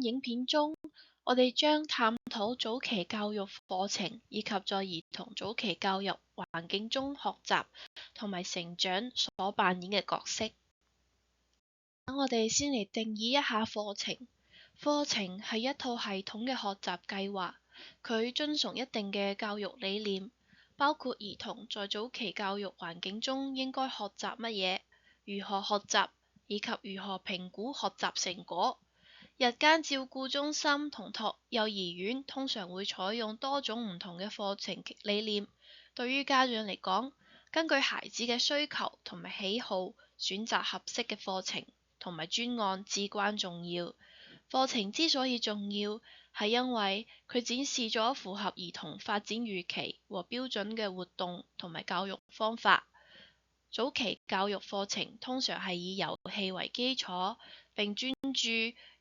影片中，我哋將探討早期教育課程以及在兒童早期教育環境中學習同埋成長所扮演嘅角色。等我哋先嚟定義一下課程。課程係一套系統嘅學習計劃，佢遵從一定嘅教育理念，包括兒童在早期教育環境中應該學習乜嘢、如何學習，以及如何評估學習成果。日間照顧中心同托幼兒園通常會採用多種唔同嘅課程理念。對於家長嚟講，根據孩子嘅需求同埋喜好，選擇合適嘅課程同埋專案至關重要。課程之所以重要，係因為佢展示咗符合兒童發展預期和標準嘅活動同埋教育方法。早期教育課程通常係以遊戲為基礎，並專注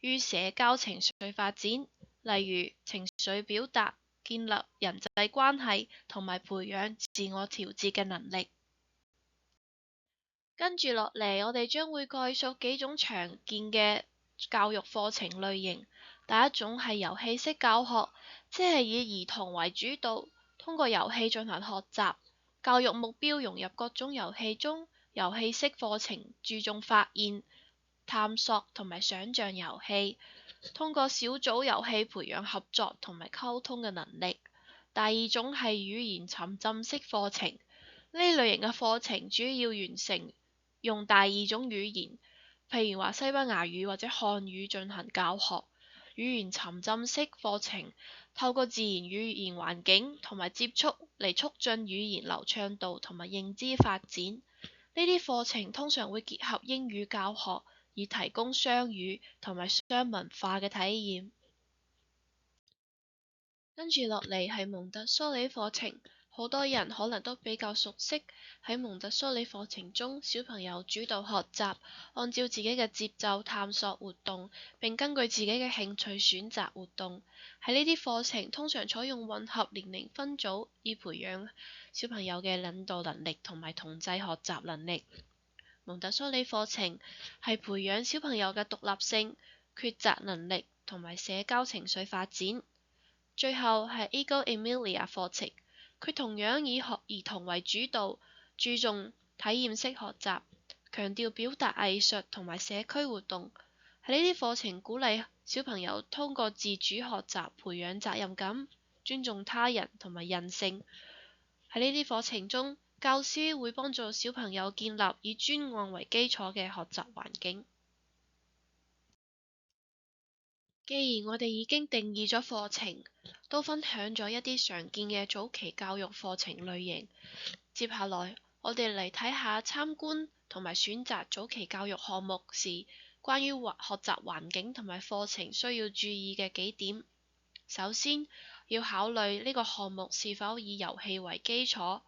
於社交情緒發展，例如情緒表達、建立人際關係同埋培養自我調節嘅能力。跟住落嚟，我哋將會概述幾種常見嘅教育課程類型。第一種係遊戲式教學，即係以兒童為主導，通過遊戲進行學習。教育目標融入各種遊戲中，遊戲式課程注重發現、探索同埋想像遊戲，通過小組遊戲培養合作同埋溝通嘅能力。第二種係語言沉浸式課程，呢類型嘅課程主要完成用第二種語言，譬如話西班牙語或者漢語進行教學。語言沉浸式課程透過自然語言環境同埋接觸嚟促進語言流暢度同埋認知發展。呢啲課程通常會結合英語教學，以提供雙語同埋雙文化嘅體驗。跟住落嚟係蒙特梭利課程，好多人可能都比較熟悉。喺蒙特梭利課程中，小朋友主導學習，按照自己嘅節奏探索活動，並根據自己嘅興趣選擇活動。喺呢啲課程通常採用混合年齡分組，以培養小朋友嘅領導能力同埋同儕學習能力。蒙特梭利課程係培養小朋友嘅獨立性、抉擇能力同埋社交情緒發展。最後係 Reggio Emilia 課程，佢同樣以學兒童為主導，注重體驗式學習，強調表達藝術同埋社區活動。喺呢啲課程鼓勵小朋友通過自主學習培養責任感、尊重他人同埋韌性。喺呢啲課程中，教師會幫助小朋友建立以專案為基礎嘅學習環境。既然我哋已經定義咗課程，都分享咗一啲常見嘅早期教育課程類型，接下來我哋嚟睇下參觀同埋選擇早期教育項目時，關於學習環境同埋課程需要注意嘅幾點。首先，要考慮呢個項目是否以遊戲為基礎，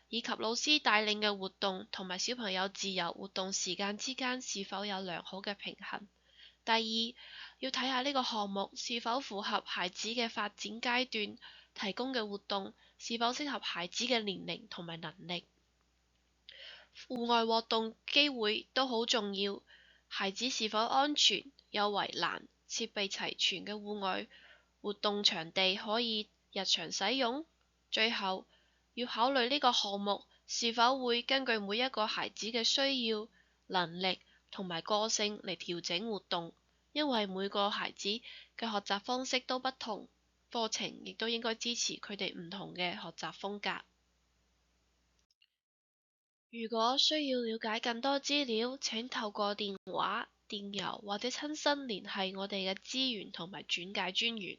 以及老師帶領嘅活動同埋小朋友自由活動時間之間是否有良好嘅平衡。第二，要睇下呢個項目是否符合孩子嘅發展階段，提供嘅活動是否適合孩子嘅年齡同埋能力。戶外活動機會都好重要，孩子是否安全、有圍欄、設備齊全嘅戶外活動場地可以日常使用。最後，要考慮呢個項目是否會根據每一個孩子嘅需要、能力同埋個性嚟調整活動，因為每個孩子嘅學習方式都不同，課程亦都應該支持佢哋唔同嘅學習風格。如果需要了解更多資料，請透過電話、電郵或者親身聯繫我哋嘅資源同埋轉介專員。